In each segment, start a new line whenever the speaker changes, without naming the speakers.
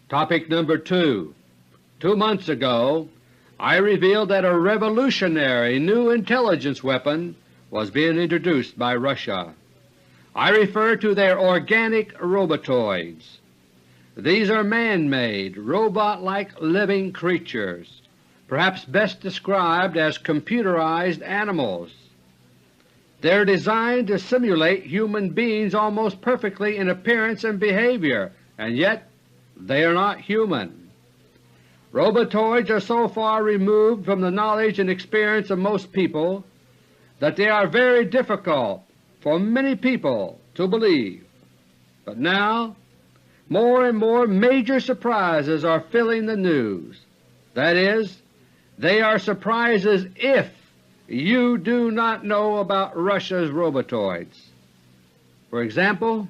Topic number 2. 2 months ago I revealed that a revolutionary new intelligence weapon was being introduced by Russia. I refer to their organic robotoids. These are man-made, robot-like living creatures, perhaps best described as computerized animals. They are designed to simulate human beings almost perfectly in appearance and behavior, and yet they are not human. Robotoids are so far removed from the knowledge and experience of most people that they are very difficult for many people to believe. But now more and more major surprises are filling the news. That is, they are surprises if you do not know about Russia's robotoids. For example,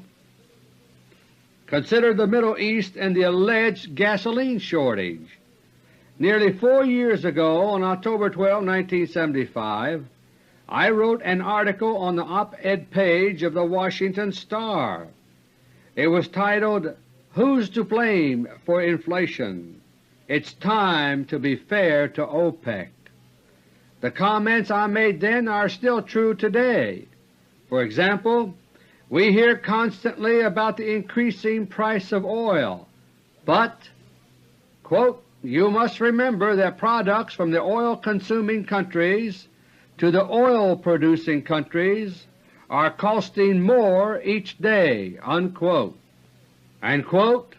consider the Middle East and the alleged gasoline shortage. Nearly 4 years ago, on October 12, 1975, I wrote an article on the op-ed page of the Washington Star. It was titled, "Who's to Blame for Inflation? It's Time to Be Fair to OPEC." The comments I made then are still true today. For example, we hear constantly about the increasing price of oil, but, quote, "You must remember that products from the oil-consuming countries to the oil-producing countries are costing more each day," unquote. And, quote,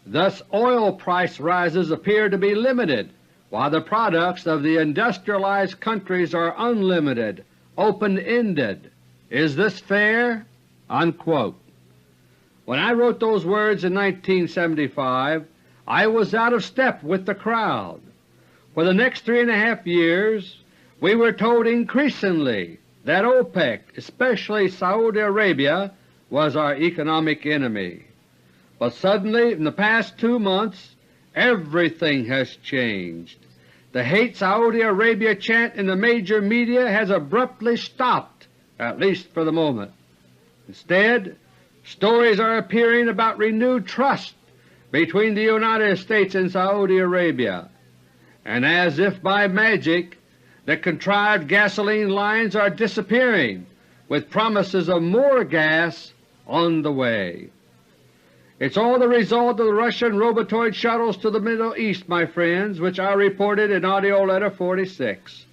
"Thus oil price rises appear to be limited, while the products of the industrialized countries are unlimited, open-ended. Is this fair?" unquote. When I wrote those words in 1975, I was out of step with the crowd. For the next 3.5 years we were told increasingly that OPEC, especially Saudi Arabia, was our economic enemy. But suddenly, in the past 2 months, everything has changed. The Hate Saudi Arabia chant in the major media has abruptly stopped, at least for the moment. Instead, stories are appearing about renewed trust between the United States and Saudi Arabia, and as if by magic the contrived gasoline lines are disappearing with promises of more gas on the way. It's all the result of the Russian robotoid shuttles to the Middle East, my friends, which I reported in AUDIO LETTER 46.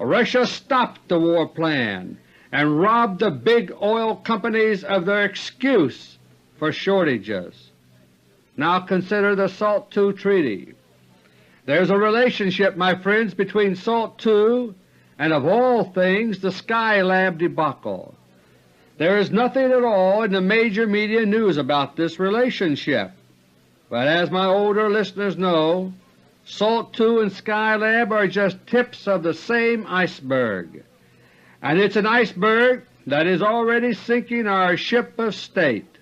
Russia stopped the war plan and robbed the big oil companies of their excuse for shortages. Now consider the SALT II Treaty. There's a relationship, my friends, between SALT II and, of all things, the Skylab debacle. There is nothing at all in the major media news about this relationship, but as my older listeners know, SALT II and Skylab are just tips of the same iceberg, and it's an iceberg that is already sinking our ship of state.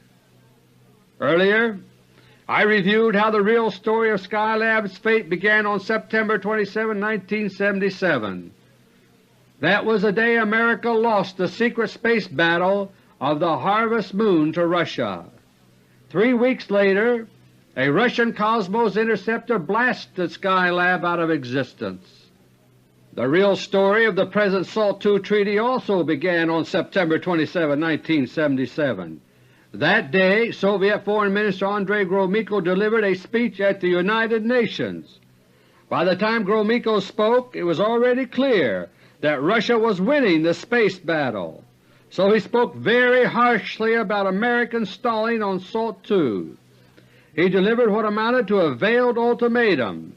Earlier I reviewed how the real story of Skylab's fate began on September 27, 1977. That was the day America lost the secret space battle of the Harvest Moon to Russia. 3 weeks later, a Russian Cosmos interceptor blasted Skylab out of existence. The real story of the present SALT II Treaty also began on September 27, 1977. That day Soviet Foreign Minister Andrei Gromyko delivered a speech at the United Nations. By the time Gromyko spoke, it was already clear that Russia was winning the space battle, so he spoke very harshly about American stalling on SALT II. He delivered what amounted to a veiled ultimatum.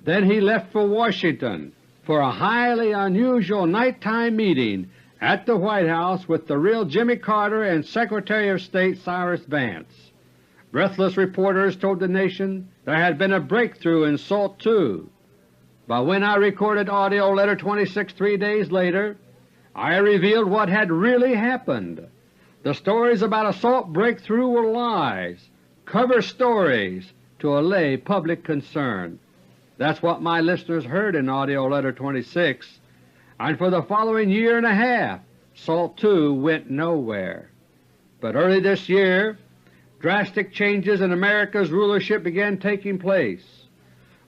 Then he left for Washington for a highly unusual nighttime meeting at the White House with the real Jimmy Carter and Secretary of State Cyrus Vance. Breathless reporters told the nation there had been a breakthrough in SALT II. But when I recorded AUDIO LETTER 26 3 days later, I revealed what had really happened. The stories about a SALT breakthrough were lies, cover stories to allay public concern. That's what my listeners heard in AUDIO LETTER 26, and for the following 1.5 years SALT II went nowhere. But early this year, drastic changes in America's rulership began taking place.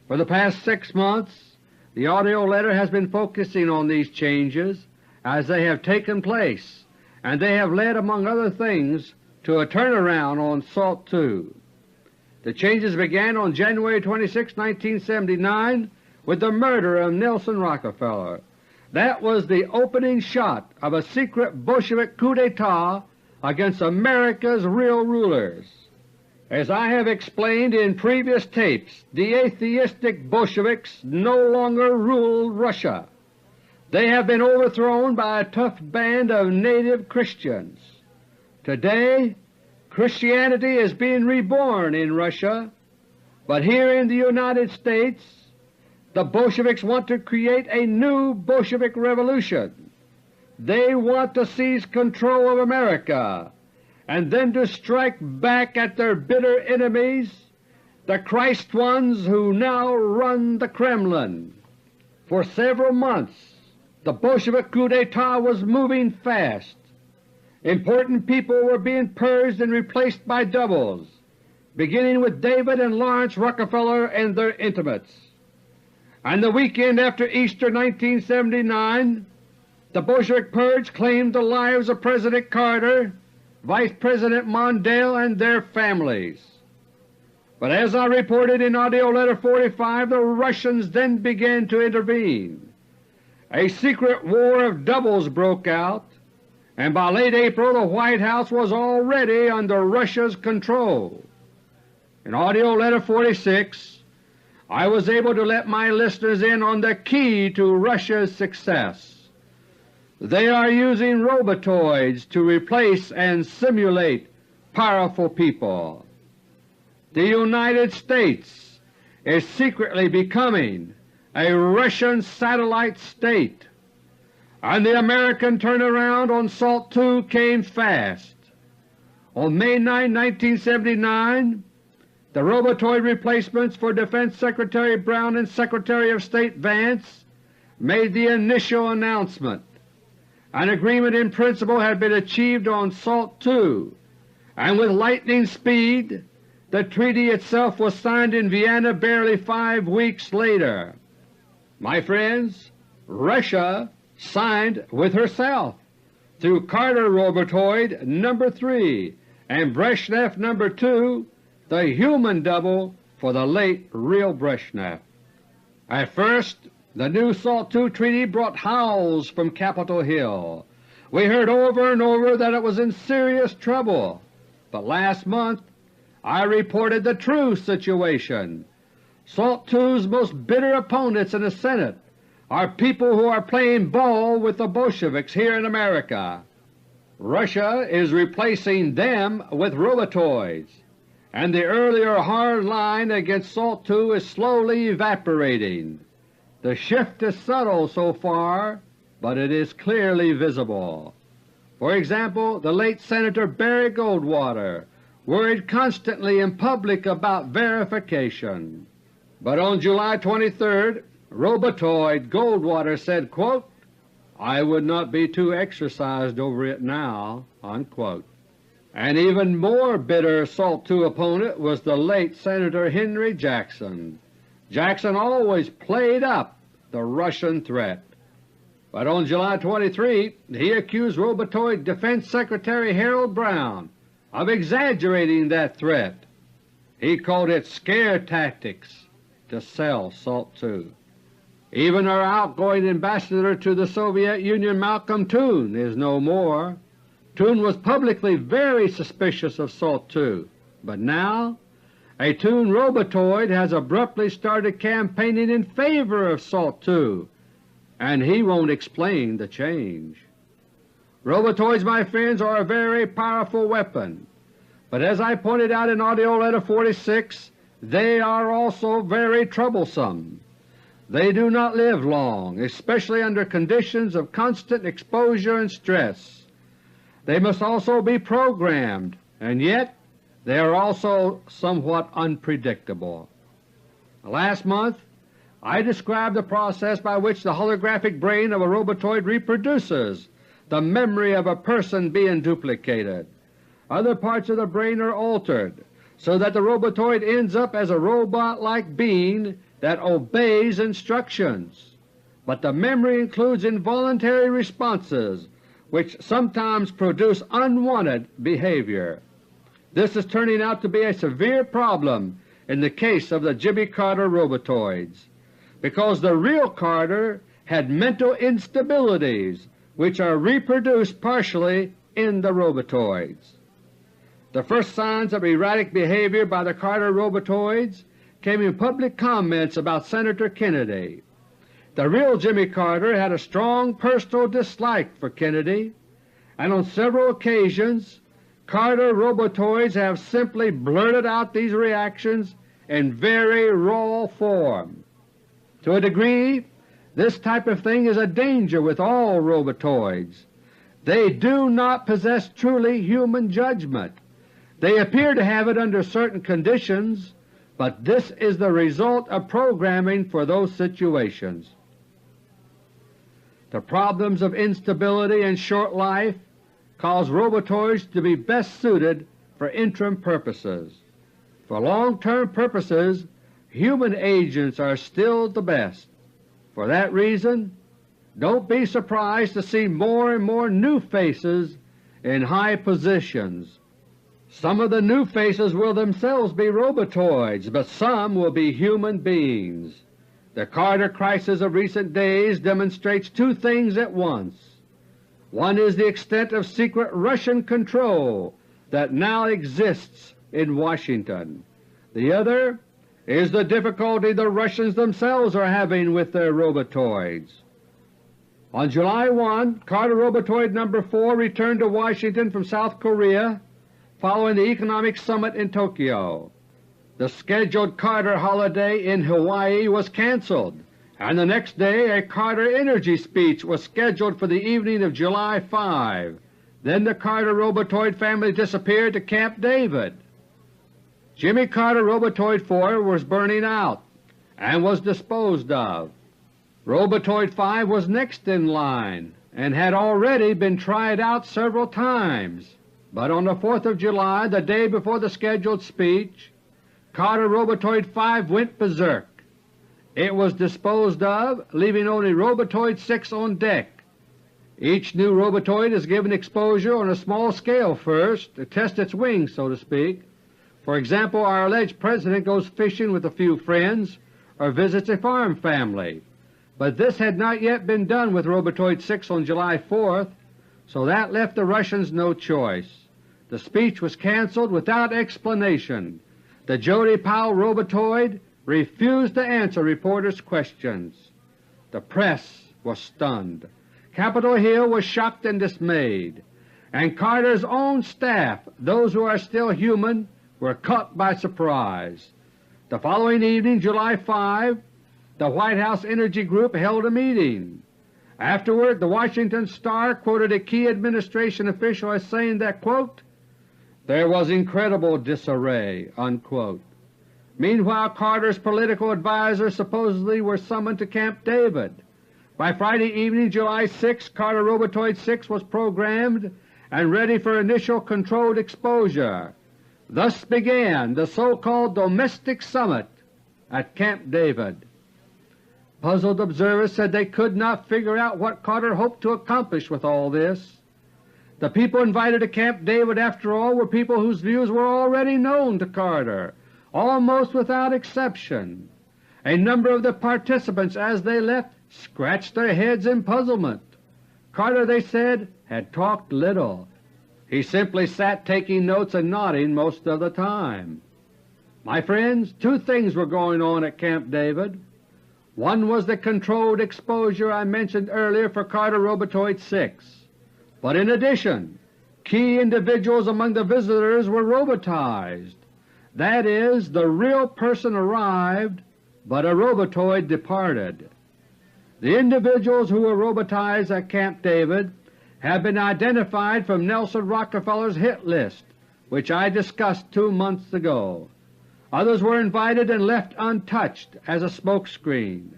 For the past 6 months, the AUDIO letter has been focusing on these changes as they have taken place, and they have led, among other things, to a turnaround on SALT II. The changes began on January 26, 1979 with the murder of Nelson Rockefeller. That was the opening shot of a secret Bolshevik coup d'etat against America's real rulers. As I have explained in previous tapes, the atheistic Bolsheviks no longer rule Russia. They have been overthrown by a tough band of native Christians. Today, Christianity is being reborn in Russia, but here in the United States the Bolsheviks want to create a new Bolshevik revolution. They want to seize control of America and then to strike back at their bitter enemies, the Christ ones who now run the Kremlin. For several months the Bolshevik coup d'etat was moving fast. Important people were being purged and replaced by doubles, beginning with David and Lawrence Rockefeller and their intimates. And the weekend after Easter 1979, the Bolshevik purge claimed the lives of President Carter, Vice President Mondale, and their families. But as I reported in AUDIO Letter 45, the Russians then began to intervene. A secret war of doubles broke out, and by late April the White House was already under Russia's control. In AUDIO Letter 46, I was able to let my listeners in on the key to Russia's success. They are using Robotoids to replace and simulate powerful people. The United States is secretly becoming a Russian satellite state, and the American turnaround on SALT II came fast. On May 9, 1979, the Robotoid replacements for Defense Secretary Brown and Secretary of State Vance made the initial announcement. An agreement in principle had been achieved on SALT II, and with lightning speed the treaty itself was signed in Vienna barely 5 weeks later. My friends, Russia signed with herself through Carter Robotoid No. 3 and Brezhnev No. 2, the human double for the late real Brezhnev. At first the new SALT II treaty brought howls from Capitol Hill. We heard over and over that it was in serious trouble, but last month I reported the true situation. SALT II's most bitter opponents in the Senate are people who are playing ball with the Bolsheviks here in America. Russia is replacing them with Robotoids, and the earlier hard line against SALT II is slowly evaporating. The shift is subtle so far, but it is clearly visible. For example, the late Senator Barry Goldwater worried constantly in public about verification. But on July 23rd, Robotoid Goldwater said, quote, "I would not be too exercised over it now." Unquote. An even more bitter SALT II opponent was the late Senator Henry Jackson. Jackson always played up the Russian threat. But on July 23 he accused Robotoid Defense Secretary Harold Brown of exaggerating that threat. He called it scare tactics to sell SALT II. Even our outgoing ambassador to the Soviet Union, Malcolm Toon, is no more. Toon was publicly very suspicious of SALT II, but now a Toon Robotoid has abruptly started campaigning in favor of SALT II, and he won't explain the change. Robotoids, my friends, are a very powerful weapon, but as I pointed out in AUDIO Letter 46, they are also very troublesome. They do not live long, especially under conditions of constant exposure and stress. They must also be programmed, and yet they are also somewhat unpredictable. Last month I described the process by which the holographic brain of a Robotoid reproduces the memory of a person being duplicated. other parts of the brain are altered so that the robotoid ends up as a robot-like being that obeys instructions. But the memory includes involuntary responses which sometimes produce unwanted behavior. This is turning out to be a severe problem in the case of the Jimmy Carter Robotoids, because the real Carter had mental instabilities which are reproduced partially in the Robotoids. The first signs of erratic behavior by the Carter Robotoids came in public comments about Senator Kennedy. The real Jimmy Carter had a strong personal dislike for Kennedy, and on several occasions Carter Robotoids have simply blurted out these reactions in very raw form. To a degree, this type of thing is a danger with all Robotoids. They do not possess truly human judgment. They appear to have it under certain conditions, but this is the result of programming for those situations. The problems of instability and short life cause Robotoids to be best suited for interim purposes. For long-term purposes, human agents are still the best. For that reason, don't be surprised to see more and more new faces in high positions. Some of the new faces will themselves be Robotoids, but some will be human beings. The Carter crisis of recent days demonstrates two things at once. One is the extent of secret Russian control that now exists in Washington. The other is the difficulty the Russians themselves are having with their Robotoids. On July 1, Carter Robotoid No. 4 returned to Washington from South Korea following the Economic Summit in Tokyo. The scheduled Carter holiday in Hawaii was cancelled, and the next day a Carter Energy speech was scheduled for the evening of July 5. Then the Carter Robotoid family disappeared to Camp David. Jimmy Carter Robotoid 4 was burning out and was disposed of. Robotoid 5 was next in line and had already been tried out several times, but on the 4th of July, the day before the scheduled speech, Carter Robotoid 5 went berserk. It was disposed of, leaving only Robotoid 6 on deck. Each new Robotoid is given exposure on a small scale first to test its wings, so to speak. For example, our alleged President goes fishing with a few friends or visits a farm family. But this had not yet been done with Robotoid 6 on July 4th, so that left the Russians no choice. The speech was cancelled without explanation. The Jody Powell Robotoid refused to answer reporters' questions. The press was stunned. Capitol Hill was shocked and dismayed, and Carter's own staff, those who are still human, were caught by surprise. The following evening, July 5, the White House Energy Group held a meeting. Afterward, the Washington Star quoted a key administration official as saying that, quote, "There was incredible disarray." Unquote. Meanwhile, Carter's political advisors supposedly were summoned to Camp David. By Friday evening, July 6, Carter Robotoid 6 was programmed and ready for initial controlled exposure. Thus began the so-called domestic summit at Camp David. Puzzled observers said they could not figure out what Carter hoped to accomplish with all this. The people invited to Camp David, after all, were people whose views were already known to Carter, almost without exception. A number of the participants, as they left, scratched their heads in puzzlement. Carter, they said, had talked little. He simply sat taking notes and nodding most of the time. My friends, two things were going on at Camp David. One was the controlled exposure I mentioned earlier for Carter Robotoid 6. But in addition, key individuals among the visitors were robotized. That is, the real person arrived, but a Robotoid departed. The individuals who were robotized at Camp David have been identified from Nelson Rockefeller's hit list, which I discussed 2 months ago. Others were invited and left untouched as a smokescreen.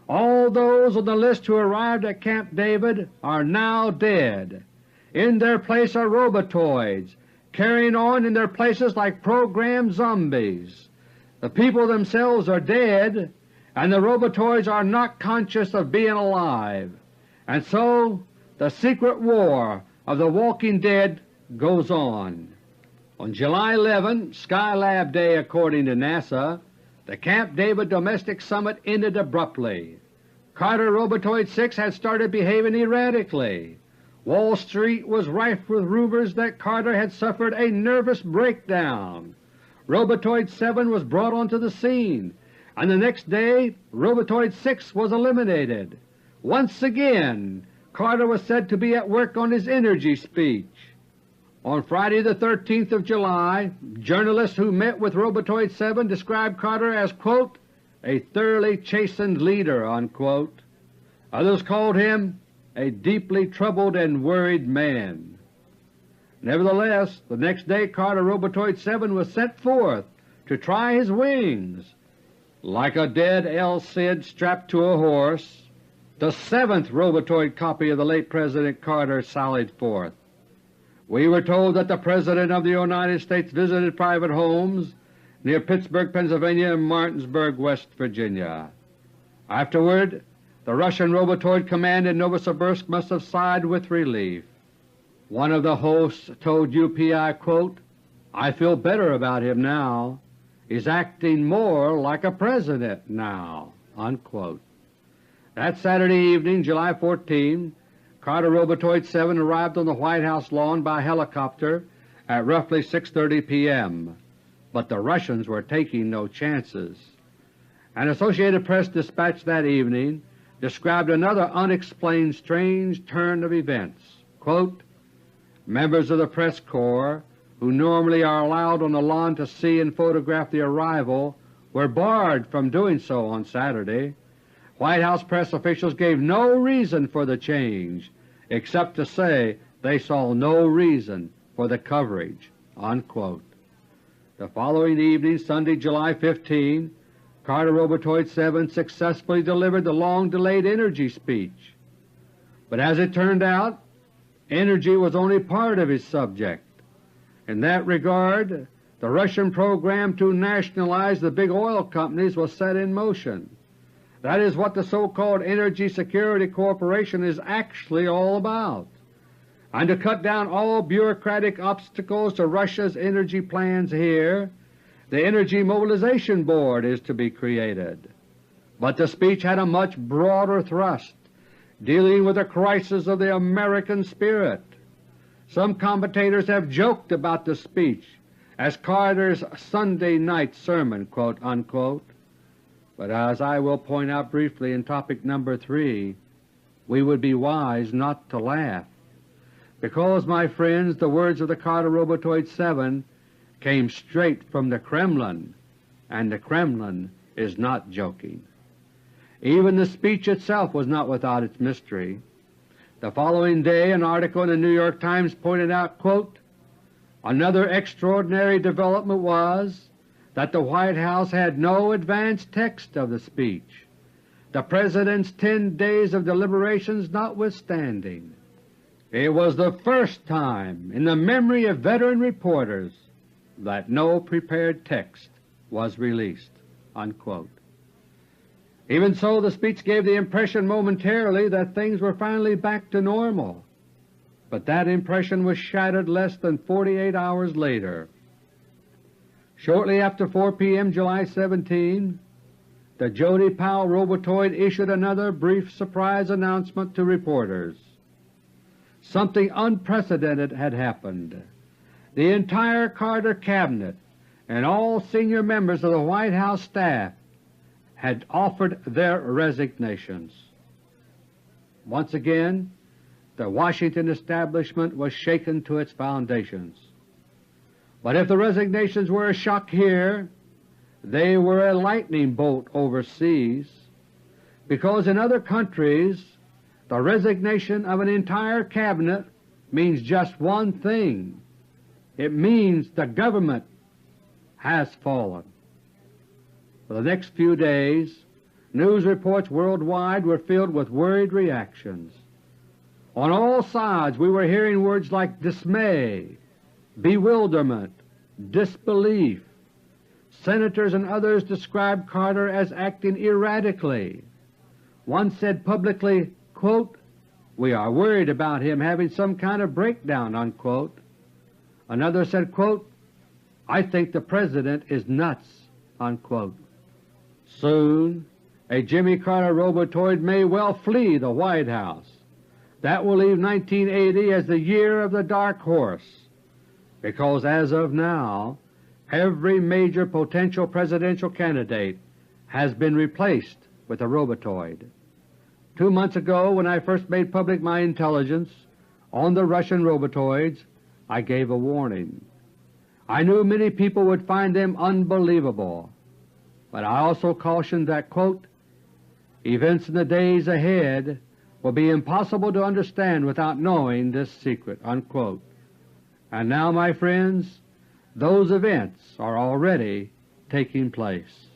All those on the list who arrived at Camp David are now dead. In their place are Robotoids, carrying on in their places like programmed zombies. The people themselves are dead, and the Robotoids are not conscious of being alive, and so the secret war of the walking dead goes on. On July 11, Skylab Day according to NASA, the Camp David Domestic Summit ended abruptly. Carter Robotoid 6 had started behaving erratically. Wall Street was rife with rumors that Carter had suffered a nervous breakdown. Robotoid 7 was brought onto the scene, and the next day Robotoid 6 was eliminated. Once again Carter was said to be at work on his energy speech. On Friday the 13th of July, journalists who met with Robotoid 7 described Carter as, quote, a thoroughly chastened leader, unquote. Others called him a deeply troubled and worried man. Nevertheless, the next day Carter Robotoid 7 was sent forth to try his wings. Like a dead El Cid strapped to a horse, the 7th Robotoid copy of the late President Carter sallied forth. We were told that the President of the United States visited private homes near Pittsburgh, Pennsylvania and Martinsburg, West Virginia. Afterward, the Russian Robotoid command in Novosibirsk must have sighed with relief. One of the hosts told UPI, quote, I feel better about him now. He's acting more like a president now, unquote. That Saturday evening, July 14, Carter Robotoid 7 arrived on the White House lawn by helicopter at roughly 6:30 p.m., but the Russians were taking no chances. An Associated Press dispatch that evening described another unexplained strange turn of events. Quote, members of the press corps, who normally are allowed on the lawn to see and photograph the arrival, were barred from doing so on Saturday. White House press officials gave no reason for the change, except to say they saw no reason for the coverage, unquote. The following evening, Sunday, July 15, Carter Robotoid 7 successfully delivered the long-delayed energy speech. But as it turned out, energy was only part of his subject. In that regard, the Russian program to nationalize the big oil companies was set in motion. That is what the so-called Energy Security Corporation is actually all about. And to cut down all bureaucratic obstacles to Russia's energy plans here, the Energy Mobilization Board is to be created. But the speech had a much broader thrust, dealing with the crisis of the American spirit. Some commentators have joked about the speech as Carter's Sunday night sermon, quote, unquote. But as I will point out briefly in topic number 3, we would be wise not to laugh, because, my friends, the words of the Carter Robotoid 7 came straight from the Kremlin, and the Kremlin is not joking. Even the speech itself was not without its mystery. The following day an article in the New York Times pointed out, quote, another extraordinary development was that the White House had no advance text of the speech, the President's 10 days of deliberations notwithstanding. It was the first time in the memory of veteran reporters that no prepared text was released, unquote. Even so, the speech gave the impression momentarily that things were finally back to normal, but that impression was shattered less than 48 hours later. Shortly after 4 p.m. July 17, the Jody Powell Robotoid issued another brief surprise announcement to reporters. Something unprecedented had happened. The entire Carter Cabinet and all senior members of the White House staff had offered their resignations. Once again, the Washington establishment was shaken to its foundations. But if the resignations were a shock here, they were a lightning bolt overseas, because in other countries the resignation of an entire cabinet means just one thing. It means the government has fallen. For the next few days, news reports worldwide were filled with worried reactions. On all sides we were hearing words like dismay, bewilderment, disbelief. Senators and others described Carter as acting erratically. One said publicly, quote, "We are worried about him having some kind of breakdown." Unquote. Another said, quote, "I think the President is nuts." Unquote. Soon a Jimmy Carter Robotoid may well flee the White House. That will leave 1980 as the year of the dark horse, because as of now every major potential presidential candidate has been replaced with a Robotoid. 2 months ago, when I first made public my intelligence on the Russian Robotoids, I gave a warning. I knew many people would find them unbelievable, but I also cautioned that, quote, "Events in the days ahead will be impossible to understand without knowing this secret." Unquote. And now, my friends, those events are already taking place.